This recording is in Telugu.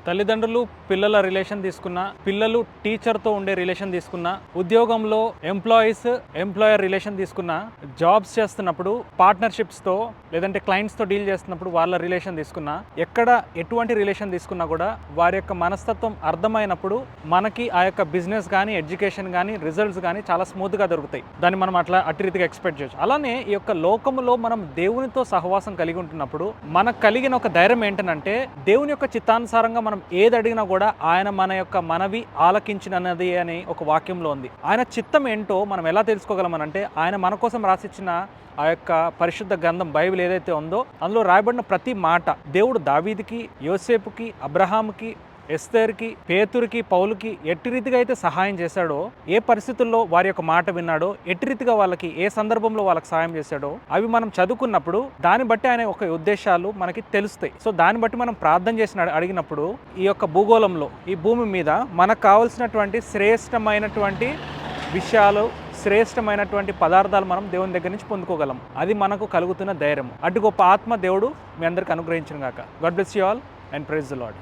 తల్లిదండ్రులు పిల్లల రిలేషన్ తీసుకున్నా, పిల్లలు టీచర్తో ఉండే రిలేషన్ తీసుకున్నా, ఉద్యోగంలో ఎంప్లాయర్ రిలేషన్ తీసుకున్నా, జాబ్స్ చేస్తున్నప్పుడు పార్ట్నర్షిప్స్తో లేదంటే క్లయింట్స్తో డీల్ చేస్తున్నప్పుడు వాళ్ళ రిలేషన్ తీసుకున్నా, ఎక్కడ ఎటువంటి రిలేషన్ తీసుకున్నా కూడా వారి యొక్క మనస్తత్వం అర్థమైనప్పుడు మనకి ఆ యొక్క బిజినెస్ కానీ ఎడ్యుకేషన్ కానీ రిజల్ట్స్ కానీ చాలా స్మూత్గా దొరుకుతాయి. దాన్ని మనం అట్టి రీతిగా ఎక్స్పెక్ట్ చేయొచ్చు. అలానే ఈ యొక్క లోకములో మనం దేవునితో సహవాసం కలిగి ఉంటున్నప్పుడు మనకు కలిగిన ఒక ధైర్యం ఏంటంటే దేవుని యొక్క చిత్తానుసారంగా మనం ఏది అడిగినా కూడా ఆయన మన యొక్క మనవి ఆలకించినది అని ఒక వాక్యంలో ఉంది. ఆయన చిత్తం ఏంటో మనం ఎలా తెలుసుకోగలమనంటే ఆయన మన కోసం రాసిచ్చిన ఆ యొక్క పరిశుద్ధ గ్రంథం బైబిల్ ఏదైతే ఉందో అందులో రాయబడిన ప్రతి మాట దేవుడు దావీదుకి, యోసేపుకి, అబ్రహాముకి, ఎస్తేర్కి, పేతురికి, పౌలుకి ఎట్టి రీతిగా అయితే సహాయం చేశాడో, ఏ పరిస్థితుల్లో వారి యొక్క మాట విన్నాడో, ఎట్టి రీతిగా వాళ్ళకి ఏ సందర్భంలో వాళ్ళకి సహాయం చేశాడో అవి మనం చదువుకున్నప్పుడు దాన్ని బట్టి ఆయన ఒక ఉద్దేశాలు మనకి తెలుస్తాయి. సో దాన్ని బట్టి మనం ప్రార్థన చేసిన అడిగినప్పుడు ఈ యొక్క భూగోళంలో ఈ భూమి మీద మనకు కావాల్సినటువంటి శ్రేష్టమైనటువంటి విషయాలు, శ్రేష్టమైనటువంటి పదార్థాలు మనం దేవుని దగ్గర నుంచి పొందుకోగలం. అది మనకు కలుగుతున్న ధైర్యం. అటు గొప్ప ఆత్మ దేవుడు మీ అందరికి అనుగ్రహించును గాక. God bless you all and praise the lord.